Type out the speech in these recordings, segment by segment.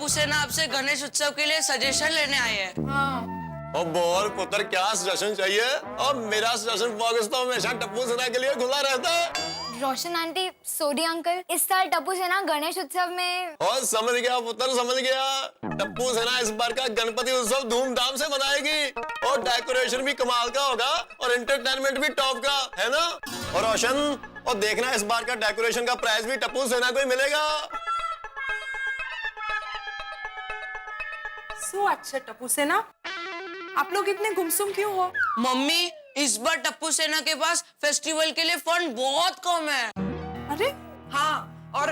टप्पू सेना आपसे गणेश उत्सव के लिए सजेशन लेने आए हैं। हाँ। और बोल पुत्र क्या सजेशन चाहिए? और मेरा सजेशन बॉक्स तो हमेशा टप्पू सेना के लिए खुला रहता है। रोशन आंटी, सोडी अंकल, इस साल टप्पू सेना गणेश उत्सव में। और समझ गया पुत्र, समझ गया। टप्पू सेना इस बार का गणपति उत्सव धूमधाम से मनाएगी और डेकोरेशन भी कमाल का होगा और एंटरटेनमेंट भी टॉप का, है ना? और रोशन, और देखना इस बार का डेकोरेशन का प्राइस भी टप्पू सेना को ही मिलेगा। अच्छा टप्पू सेना, आप लोग इतने गुमसुम क्यों हो? मम्मी, इस बार टप्पू सेना के पास फेस्टिवल के लिए फंड बहुत कम है। अरे हाँ, और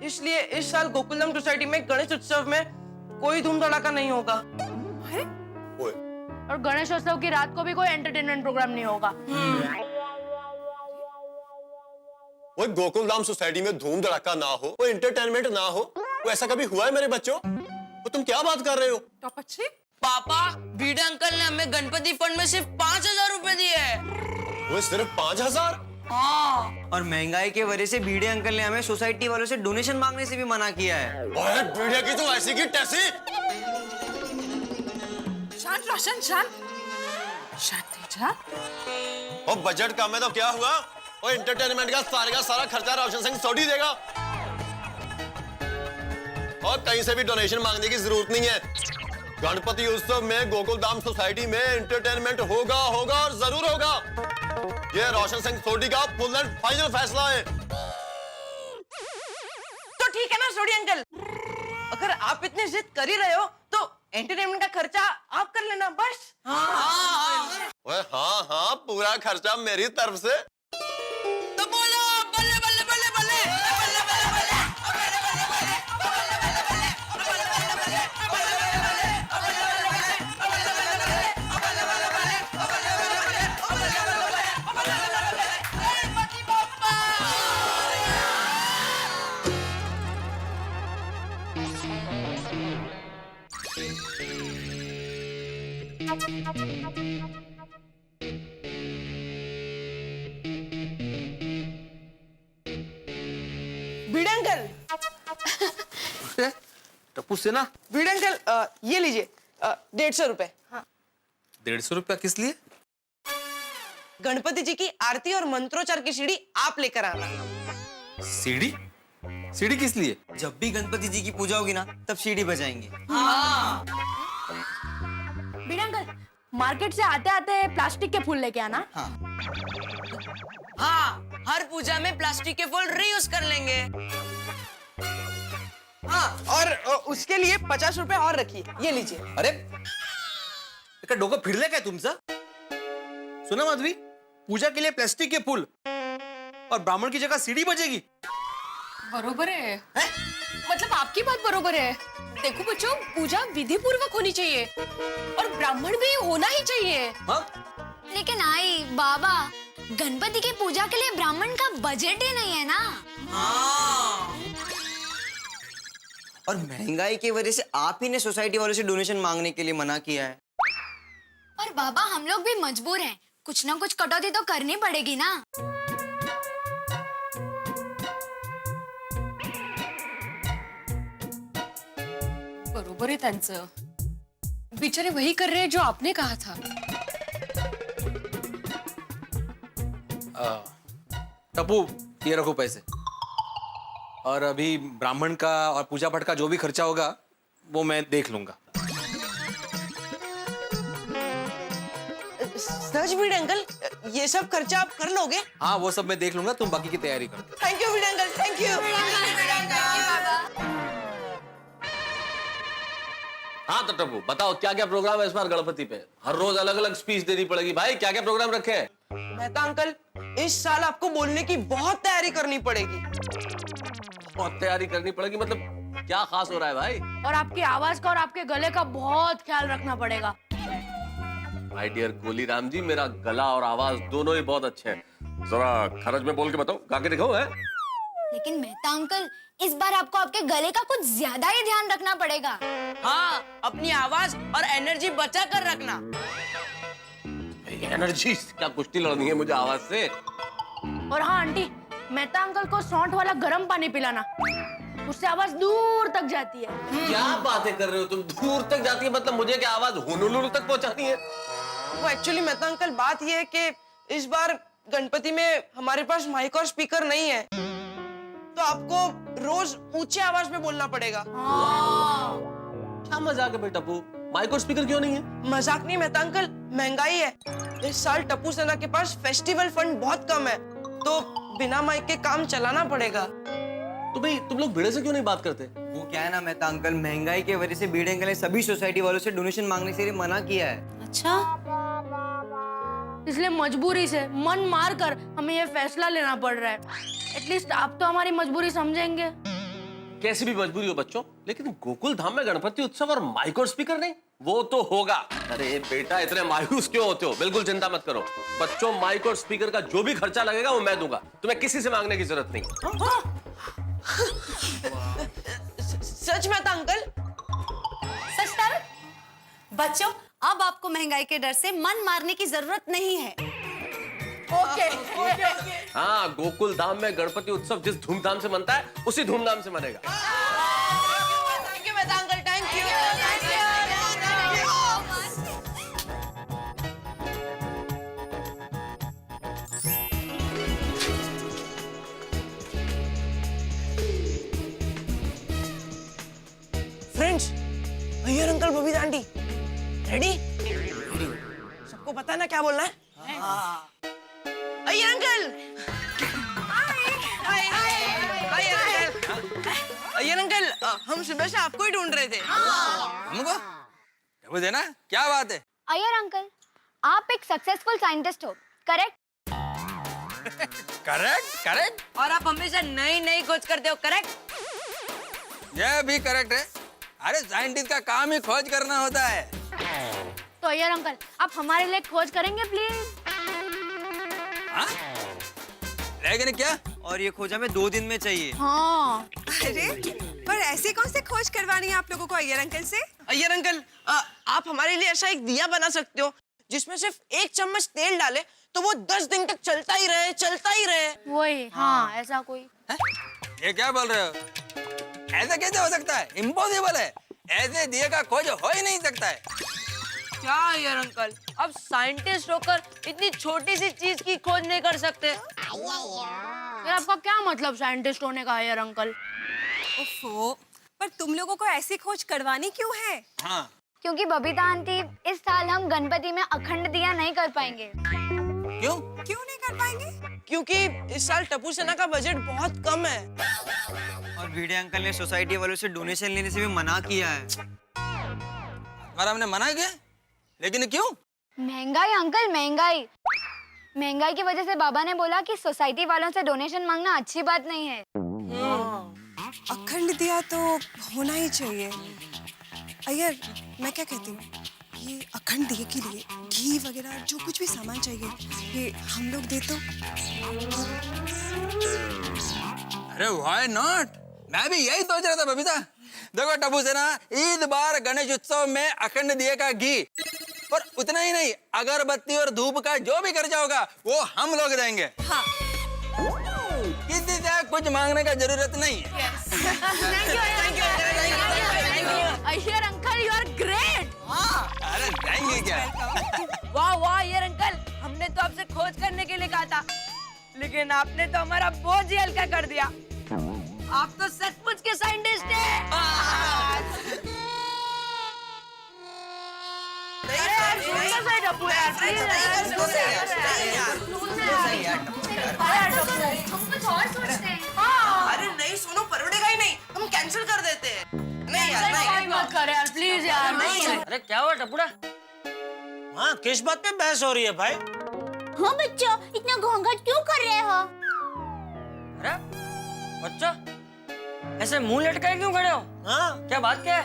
इसलिए इस साल गोकुलम सोसाइटी में गणेश उत्सव में कोई धूम धड़ाका नहीं होगा। अरे ओए, और गणेश उत्सव की रात को भी कोई एंटरटेनमेंट प्रोग्राम नहीं होगा। वो गोकुलधाम सोसाइटी में धूम धड़ाका ना हो, वो एंटरटेनमेंट ना हो, वो ऐसा कभी हुआ है मेरे बच्चों? वो तुम क्या बात कर रहे हो? टॉप अच्छे। पापा, भिड़े अंकल ने हमें गणपति फंड में सिर्फ 5,000 रुपए दिए हैं। वो सिर्फ 5,000? हाँ। और महंगाई के वजह से भिड़े अंकल ने हमें सोसाइटी वालों से डोनेशन मांगने से भी मना किया है। ओए भिड़े की तो ऐसी की तैसी। शांत रोशन, शांत शांत जा। और बजट कम है तो क्या हुआ? और एंटरटेनमेंट का सारा खर्चा रोशन सिंह सोडी देगा और कहीं से भी डोनेशन मांगने की जरूरत नहीं है। गणपति उत्सव में गोकुलधाम सोसाइटी में एंटरटेनमेंट होगा और जरूर होगा। ये रोशन सिंह सोडी का फुल एंड फाइनल फैसला है। तो ठीक है ना सोडी अंकल, अगर आप इतनी जिद कर ही रहे हो तो एंटरटेनमेंट का खर्चा आप कर लेना बस। ओए हाँ, पूरा खर्चा मेरी तरफ से। तो बोलो बल्ले बल्ले बल्ले बल्ले बल्ले बल्ले बल्ले भिड़े अंकल, टप्पू सेना, भिड़े अंकल, ये लीजिए 150 रुपए। 150 रुपया किस लिए? गणपति जी की आरती और मंत्रोच्चार की सीढ़ी आप लेकर आना। सीढ़ी? सीढ़ी किस लिए? जब भी गणपति जी की पूजा होगी ना, तब सीढ़ी बजाएंगे। भिड़े अंकल, मार्केट से आते आते प्लास्टिक के फूल लेके आना। हाँ, हर पूजा में प्लास्टिक के फूल रीयूज कर लेंगे। हाँ, और उसके लिए 50 रुपए और रखिए, ये लीजिए। अरे डोका फिरले काय तुमचा? सुना माधवी, पूजा के लिए प्लास्टिक के फूल और ब्राह्मण की जगह सीढ़ी बजेगी। बरोबर है, मतलब आपकी बात बरोबर है। देखो बच्चों, पूजा विधि पूर्वक होनी चाहिए और ब्राह्मण भी होना ही चाहिए। हाँ? लेकिन आई बाबा, गणपति की पूजा के लिए ब्राह्मण का बजट ही नहीं है ना। और महंगाई की वजह से आप ही ने सोसाइटी वालों से डोनेशन मांगने के लिए मना किया है। और बाबा, हम लोग भी मजबूर हैं, कुछ ना कुछ कटौती तो करनी पड़ेगी ना। बरोबर आहे त्यांचं, बिचारे वही कर रहे हैं जो आपने कहा था। टप्पू, ये रखो पैसे। और अभी ब्राह्मण का और पूजा पाठ का जो भी खर्चा होगा वो मैं देख लूंगा। सच भिड़े अंकल, ये सब खर्चा आप कर लोगे? हाँ, वो सब मैं देख लूंगा, तुम बाकी की तैयारी करो। Thank you Bhide uncle, thank you. हाँ तो टप्पू बताओ, क्या क्या प्रोग्राम है इस बार गणपति पे? हर रोज अलग अलग स्पीच देनी पड़ेगी भाई, क्या क्या प्रोग्राम रखे हैं? मेहता अंकल, इस साल आपको बोलने की बहुत तैयारी करनी पड़ेगी। बहुत तैयारी करनी पड़ेगी मतलब क्या खास हो रहा है भाई? और आपकी आवाज का और आपके गले का बहुत ख्याल रखना पड़ेगा। माय डियर गोली राम जी, मेरा गला और आवाज दोनों ही बहुत अच्छे हैं। जरा खरज में बोल के बताओ, गा के दिखाओ। है लेकिन मेहता अंकल, इस बार आपको आपके गले का कुछ ज्यादा ही ध्यान रखना पड़ेगा। हाँ, अपनी आवाज और एनर्जी बचा कर रखना। एनर्जी क्या कुश्ती लड़नी है मुझे आवाज से? और हाँ आंटी, मेहता अंकल को सौंठ वाला गर्म पानी पिलाना। उससे आवाज दूर तक जाती है। क्या बातें कर रहे हो तुम? दूर तक जाती है मतलब मुझे क्या आवाज हुनुलुलु तक पहुंचानी है? वो एक्चुअली मेहता अंकल बात ये है कि इस बार गणपति में हमारे पास माइक और स्पीकर नहीं है, तो आपको रोज ऊंचे आवाज में बोलना पड़ेगा। क्या मजाक है भाई टप्पू? माइक और स्पीकर क्यों नहीं है? मजाक नहीं मेहता अंकल, महंगाई है। इस साल टप्पू सेना के पास फेस्टिवल फंड बहुत कम है, तो बिना माइक के काम चलाना पड़ेगा। तो भाई तुम लोग भिड़े से क्यों नहीं बात करते? वो क्या है ना मेहता अंकल, महंगाई की वजह से बीड़े अंकल ने सभी सोसाइटी वालों से डोनेशन मांगने से मना किया है। अच्छा, इसलिए मजबूरी से मन मार कर हमें ये फैसला लेना पड़ रहा है। एटलीस्ट आप तो हमारी मजबूरी समझेंगे। कैसी भी मजबूरी हो बच्चों, लेकिन गोकुल धाम में गणपति उत्सव और माइक और स्पीकर नहीं, वो तो होगा। अरे बेटा इतने मायूस क्यों होते हो? बिल्कुल चिंता मत करो बच्चों, माइक और स्पीकर का जो भी खर्चा लगेगा वो मैं दूंगा, तुम्हें किसी से मांगने की जरूरत नहीं। सच मेहता अंकल? सच तारक? बच्चों, अब आपको महंगाई के डर से मन मारने की जरूरत नहीं है। ओके। हाँ, गोकुल धाम में गणपति उत्सव जिस धूमधाम से मनता है उसी धूमधाम से मनेगा। Thank you Mehta uncle, thank you. Friends, Iyer uncle, Babita aunty, ready? सबको पता है ना क्या बोलना है? अय्यर अंकल! अय्यर अंकल, हम सुबह से आपको ही ढूंढ रहे थे। हमको टप्पू सेना, क्या बात है? अय्यर अंकल, आप एक सक्सेसफुल साइंटिस्ट हो, करेक्ट? करेक्ट करेक्ट, और आप हमेशा नई नई खोज करते हो, करेक्ट? यह भी करेक्ट है। अरे साइंटिस्ट का काम ही खोज करना होता है। तो अय्यर अंकल, आप हमारे लिए खोज करेंगे प्लीज? हाँ? लेकिन क्या? और ये खोज हमें 2 दिन में चाहिए। हाँ। अरे पर ऐसी कौन सी खोज करवानी है आप लोगों को अय्यर अंकल से? अय्यर अंकल, आप हमारे लिए ऐसा एक दिया बना सकते हो जिसमें सिर्फ 1 चम्मच तेल डाले तो वो 10 दिन तक चलता ही रहे, चलता ही रहे। वही, हाँ, ऐसा कोई। ये क्या बोल रहे हो? ऐसा कैसे हो सकता है? इम्पॉसिबल है। ऐसे दिए का खोज हो ही नहीं सकता है। क्या अय्यर अंकल, अब साइंटिस्ट होकर इतनी छोटी सी चीज की खोज नहीं कर सकते? फिर आपका क्या मतलब साइंटिस्ट होने का अय्यर अंकल? ओफो, पर तुम लोगों को ऐसी खोज करवानी क्यों है? हाँ। क्योंकि बबीता आंटी, इस साल हम गणपति में अखंड दिया नहीं कर पाएंगे। क्यों? क्यों नहीं कर पाएंगे? क्योंकि इस साल टप्पू सेना का बजट बहुत कम है। और बीड़े अंकल ने सोसाइटी वालों से डोनेशन लेने से भी मना किया है। और हमने मना किया? लेकिन क्यों? महंगाई अंकल, महंगाई। महंगाई की वजह से बाबा ने बोला कि सोसाइटी वालों से डोनेशन मांगना अच्छी बात नहीं है। अखंड दिया तो होना ही चाहिए। अय्यर, मैं क्या कहती हूँ, ये अखंड दिए के लिए घी वगैरह जो कुछ भी सामान चाहिए, ये हम लोग दे तो? अरे व्हाई नॉट? मैं भी यही सोच रहा था बबीता। देखो टप्पू सेना, इस बार गणेश उत्सव में अखंड दिए का घी और उतना ही नहीं, अगरबत्ती और धूप का जो भी खर्चा होगा वो हम लोग देंगे। हाँ। किसी से कुछ मांगने का जरूरत नहीं है। Iyer uncle, you are great. अरे देंगे क्या? वाह वाह अय्यर अंकल, हमने तो आपसे खोज करने के लिए कहा था, लेकिन आपने तो हमारा बोझ ही हल्का कर दिया। आप तो सचमुच के साइंटिस्ट हैं। हम कुछ और सोचते हैं। अरे नहीं सोनू, परवड़ेगा ही नहीं, हम कैंसिल कर देते हैं। नहीं यार, नहीं। मत कर यार, प्लीज यार, नहीं। अरे क्या हुआ टपुड़ा? हाँ, किस बात पे बहस हो रही है भाई? हाँ बच्चों, इतना घोंघाट क्यों कर रहे हो? अरे बच्चा, ऐसे मुंह लटकाए क्यों खड़े हो? हाँ, क्या बात क्या है?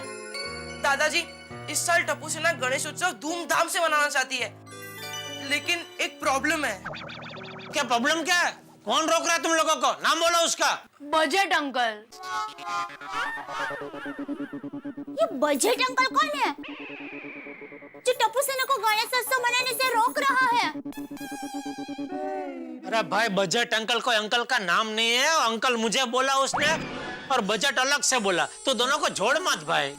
दादाजी, इस साल टप्पू सेना गणेश उत्सव धूमधाम से मनाना चाहती है, लेकिन एक प्रॉब्लम है। क्या प्रॉब्लम क्या है? कौन रोक रहा है तुम लोगों को? नाम बोलो उसका। Budget uncle. ये बजट अंकल कौन है जो टप्पू सेना को गणेश उत्सव मनाने से रोक रहा है? अरे भाई, बजट अंकल को अंकल का नाम नहीं है। अंकल मुझे बोला उसने, और बजट अलग से बोला, तो दोनों को जोड़ मत भाई।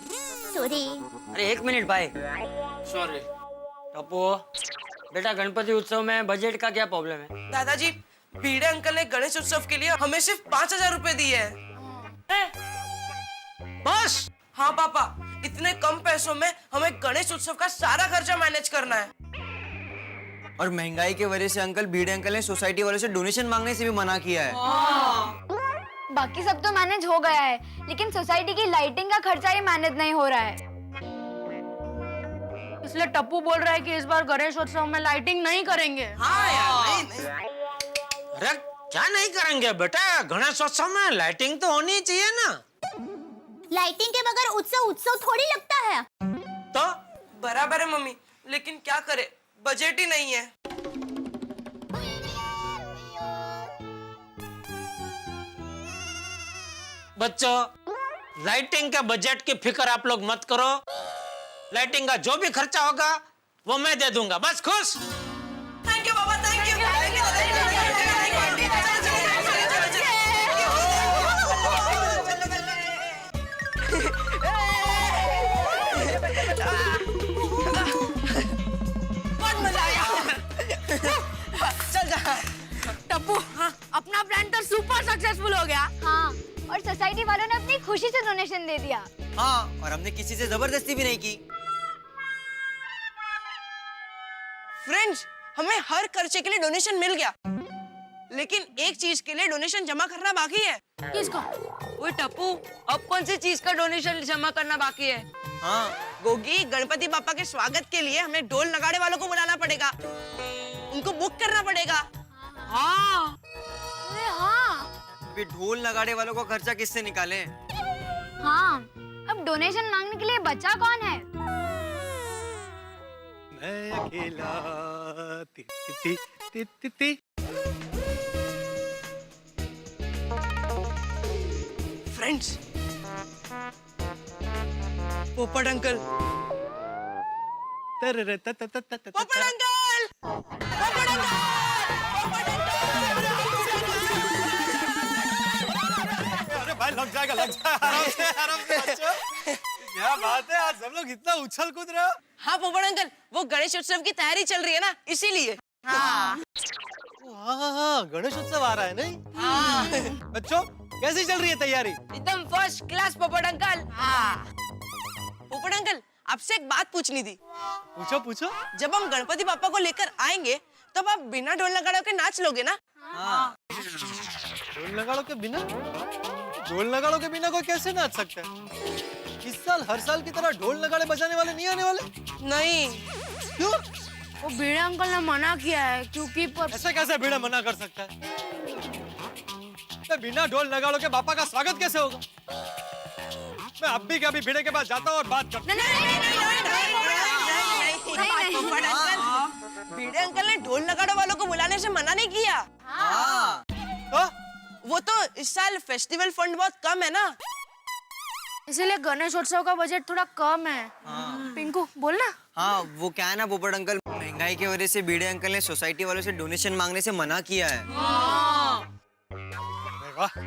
सॉरी। अरे 1 मिनट भाई। सॉरी। टप्पू बेटा, गणपति उत्सव में बजट का क्या प्रॉब्लम है? दादाजी, भिड़े अंकल ने गणेश उत्सव के लिए हमें सिर्फ 5,000 रुपए दिए हैं। बस? हाँ पापा, इतने कम पैसों में हमें गणेश उत्सव का सारा खर्चा मैनेज करना है। और महंगाई की वजह से अंकल भिड़े अंकल ने सोसाइटी वालों से डोनेशन मांगने से भी मना किया है। बाकी सब तो मैनेज हो गया है, लेकिन सोसाइटी की लाइटिंग का खर्चा ही मैनेज नहीं हो रहा है। इसलिए टप्पू बोल रहा है कि इस बार गणेश उत्सव में लाइटिंग नहीं करेंगे। हाँ यार, नहीं। अरे क्या नहीं करेंगे बेटा, गणेशोत्सव में लाइटिंग तो होनी चाहिए ना। लाइटिंग के बगैर उत्सव उत्सव थोड़ी लगता है। तो बराबर है मम्मी, लेकिन क्या करे, बजट ही नहीं है। बच्चों, लाइटिंग के बजट की फिक्र आप लोग मत करो। लाइटिंग का जो भी खर्चा होगा वो मैं दे दूंगा, बस खुश। Thank you Baba, thank you. बहुत मजा आया। चल जा। टप्पू, अपना प्लान तो सुपर सक्सेसफुल हो गया। हाँ, और सोसाइटी वालों ने अपनी खुशी से डोनेशन दे दिया। हाँ, और हमने किसी से जबरदस्ती भी नहीं की। फ्रेंड्स, हमें हर खर्चे के लिए डोनेशन मिल गया, लेकिन एक चीज के लिए डोनेशन जमा करना बाकी है। किसका? वो टप्पू, अब कौन सी चीज का डोनेशन जमा करना बाकी है? हाँ, गोगी, गणपति बापा के स्वागत के लिए हमें ढोल नगाड़े वालों को बुलाना पड़ेगा, उनको बुक करना पड़ेगा। हाँ। अरे हाँ। अभी ढोल नगाड़े वालों को खर्चा किससे निकालें? हाँ, अब डोनेशन मांगने के लिए बचा कौन है? मैं अकेला ती ती ती ती ती। फ्रेंड्स, पोपट अंकल, पोपट अंकल, पोपट अंकल, अरे भाई लग जाएगा आराम से बच्चों। क्या बात है, आज सब लोग इतना उछल कूद रहे हो। हाँ पोपट अंकल, वो गणेश उत्सव की तैयारी चल रही है ना, इसीलिए। हाँ, गणेश उत्सव आ रहा है नहीं? हाँ। बच्चों, कैसी चल रही है तैयारी? एकदम फर्स्ट क्लास पोपट अंकल। हाँ। पोपट अंकल, आपसे एक बात पूछनी थी। पूछो पूछो। जब हम गणपति बापा को लेकर आएंगे, तब आप बिना ढोल नगाड़ों के नाच लोगे ना? हाँ। ढोल नगाड़ों के बिना? ढोल नगाड़ों के बिना कोई कैसे नाच सकता है? इस साल हर साल की तरह ढोल नगाड़े बजाने वाले नहीं आने वाले? नहीं। क्यों? वो भिड़े अंकल ने मना किया है, क्योंकि ऐसे कैसे भिड़े मना कर सकता है? तो बिना ढोल नगाड़ों के बापा का स्वागत कैसे होगा? मैं अब भी कभी भिड़े के पास जाता हूँ और बात करता हूँ। पोपट अंकल, भिड़े अंकल ने ढोल नगाड़ों वालों को बुलाने से मना नहीं किया। तो? वो तो इस साल फेस्टिवल फंड बहुत कम है ना, इसीलिए गणेश उत्सव का बजट थोड़ा कम है। पिंकू बोल ना। हाँ, वो क्या है ना पोपट अंकल, महंगाई की वजह से भिड़े अंकल ने सोसाइटी वालों से डोनेशन मांगने से मना किया है। वाह।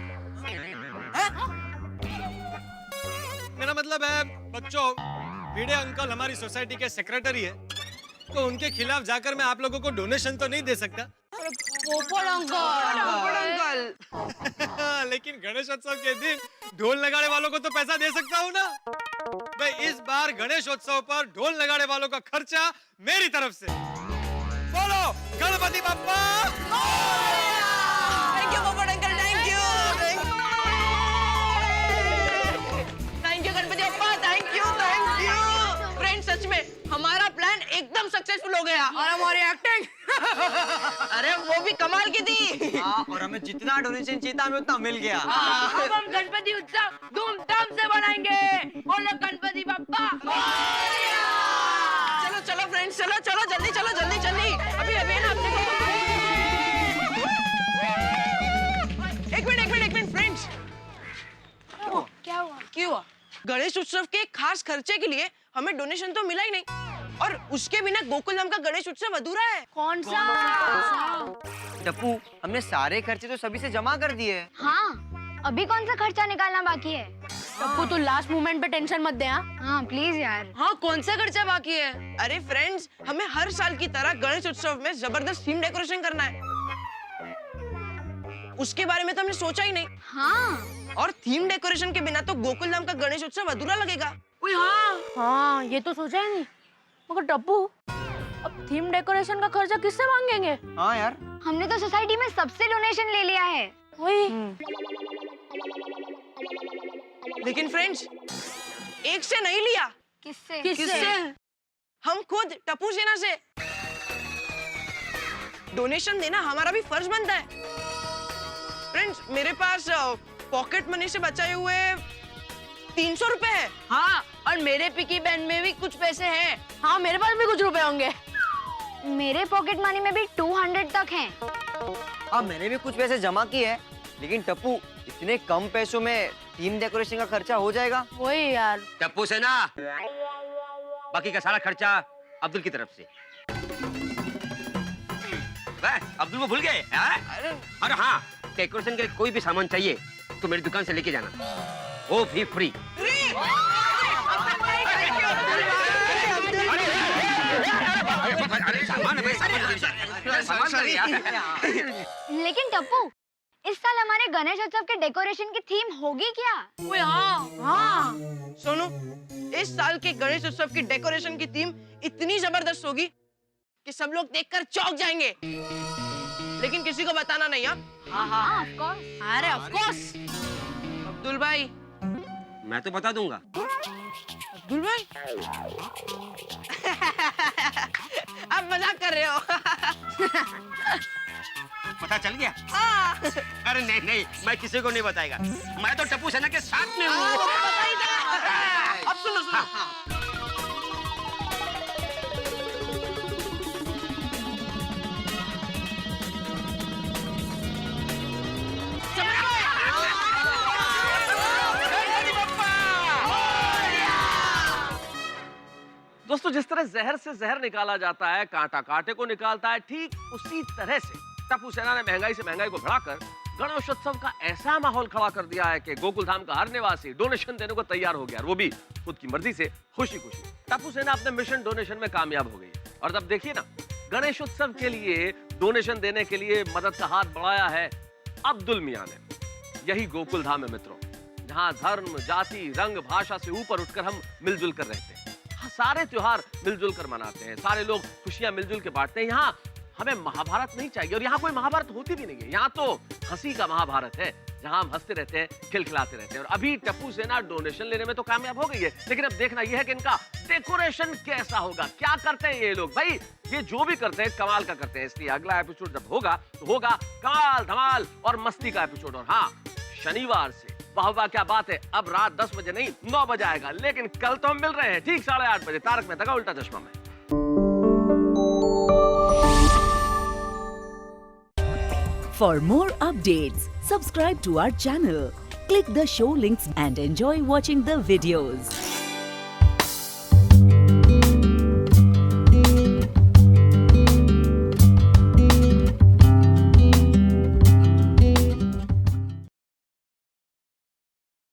मेरा मतलब है बच्चों, भिड़े अंकल हमारी सोसाइटी के सेक्रेटरी है, तो उनके खिलाफ जाकर मैं आप लोगों को डोनेशन तो नहीं दे सकता। पोपट अंकल। लेकिन गणेशोत्सव के दिन ढोल नगाड़े वालों को तो पैसा दे सकता हूँ ना। मैं इस बार गणेशोत्सव पर ढोल नगाड़े वालों का खर्चा मेरी तरफ से। बोलो Ganpati Bappa. Thank you Popat uncle, thank you. Thank you Ganpati Bappa, thank you, thank you. Friend, सच में हमारा प्लान एकदम सक्सेसफुल हो गया। और हमारी एक्टिंग अरे वो भी कमाल की थी। हाँ, और हमें जितना डोनेशन चाहिए था हमें उतना मिल गया। अब हम गणपति उत्सव धूमधाम से बनाएंगे। बोलो गणपति बप्पा। चलो चलो फ्रेंड्स, चलो चलो जल्दी, चलो जल्दी जल्दी। अभी अभी ना अपने एक मिनट फ्रेंड्स। क्या हुआ? क्यों हुआ? गणेश उत्सव के खास खर्चे के लिए हमें डोनेशन तो मिला ही नहीं, और उसके बिना गोकुल धाम का गणेश उत्सव अधूरा है। कौन सा? टप्पू, हमने सारे खर्चे तो सभी से जमा कर दिए। हाँ, अभी कौन सा खर्चा निकालना बाकी है? टप्पू तू लास्ट मोमेंट पे टेंशन मत दे। हाँ प्लीज यार। हाँ कौन सा खर्चा बाकी है? अरे फ्रेंड्स, हमें हर साल की तरह गणेश उत्सव में जबरदस्त थीम डेकोरेशन करना है। उसके बारे में तो हमने सोचा ही नहीं। हाँ। और थीम डेकोरेशन के बिना तो गोकुल धाम का गणेश उत्सव अधूरा लगेगा। ओए हाँ। हाँ ये तो सोचा ही नहीं। मगर टप्पू, अब थीम डेकोरेशन का खर्चा किससे मांगेंगे? हाँ यार, हमने तो सोसाइटी में सबसे डोनेशन ले लिया है। वही। लेकिन फ्रेंड्स, एक से नहीं लिया। किससे? किससे? हम खुद टप्पू सेना से। डोनेशन देना हमारा भी फर्ज बनता है। फ्रेंड्स, मेरे पास पॉकेट मनी से बचाए हुए 300 रुपए है। हाँ, और मेरे पिकी बैंक में भी कुछ पैसे हैं। हाँ मेरे पास भी कुछ रुपए होंगे। मेरे पॉकेट मनी में भी 200 तक हैं। अब मैंने भी कुछ पैसे जमा किए हैं, लेकिन टप्पू इतने कम पैसों में थीम डेकोरेशन का खर्चा हो जाएगा? वही यार। टप्पू से ना, बाकी का सारा खर्चा अब्दुल की तरफ से। अब्दुल को भूल गए? अरे हाँ, डेकोरेशन के लिए कोई भी सामान चाहिए तो मेरी दुकान से लेके जाना, वो भी फ्री। लेकिन टप्पू, इस साल हमारे गणेश उत्सव के डेकोरेशन की थीम होगी क्या? ओए हाँ। हाँ। सोनू, इस साल के गणेश उत्सव की डेकोरेशन की थीम इतनी जबरदस्त होगी कि सब लोग देखकर चौंक जाएंगे। लेकिन किसी को बताना नहीं। हाँ ऑफ कोर्स। अरे ऑफ कोर्स। अब्दुल भाई, मैं तो बता दूंगा। अब्दुल भाई आप मजाक कर रहे हो। पता चल गया? अरे नहीं नहीं, मैं किसी को नहीं बताएगा। मैं तो टप्पू सेना के साथ में हूँ। अब सुनो। दोस्तों, जिस तरह जहर से जहर निकाला जाता है, कांटा कांटे को निकालता है, ठीक उसी तरह से टप्पू सेना ने महंगाई से महंगाई को बढ़ाकर गणेशोत्सव का ऐसा माहौल खड़ा कर दिया है कि गोकुल धाम का हर निवासी डोनेशन देने को तैयार हो गया, वो भी खुद की मर्जी से, खुशी खुशी। टप्पू सेना अपने मिशन डोनेशन में कामयाब हो गई। और तब देखिए ना, गणेशोत्सव के लिए डोनेशन देने के लिए मदद का हाथ बढ़ाया है अब्दुल मियां ने। यही गोकुल धाम है मित्रों, जहां धर्म, जाति, रंग, भाषा से ऊपर उठकर हम मिलजुल कर रहते हैं। सारे त्योहार मिलजुल कर मनाते हैं, सारे लोग खुशियां मिलजुल के बांटते हैं। यहाँ हमें महाभारत नहीं चाहिए, और यहाँ कोई महाभारत होती भी नहीं है। यहाँ तो हंसी का महाभारत है, जहाँ हम हंसते रहते हैं, खिलखिलाते रहते हैं। और अभी टप्पू सेना डोनेशन लेने में तो कामयाब हो गई है, लेकिन अब देखना यह है कि इनका डेकोरेशन कैसा होगा, क्या करते हैं ये लोग। भाई ये जो भी करते हैं कमाल का करते हैं, इसलिए अगला एपिसोड जब होगा तो होगा कमाल धमाल और मस्ती का एपिसोड। और हाँ, शनिवार से वाह क्या बात है, अब रात 10 बजे नहीं 9 बजे आएगा, लेकिन कल तो हम मिल रहे हैं ठीक 8:30 बजे तारक मेहता का उल्टा चश्मा में। For more updates, subscribe to our channel, click the show links and enjoy watching the videos.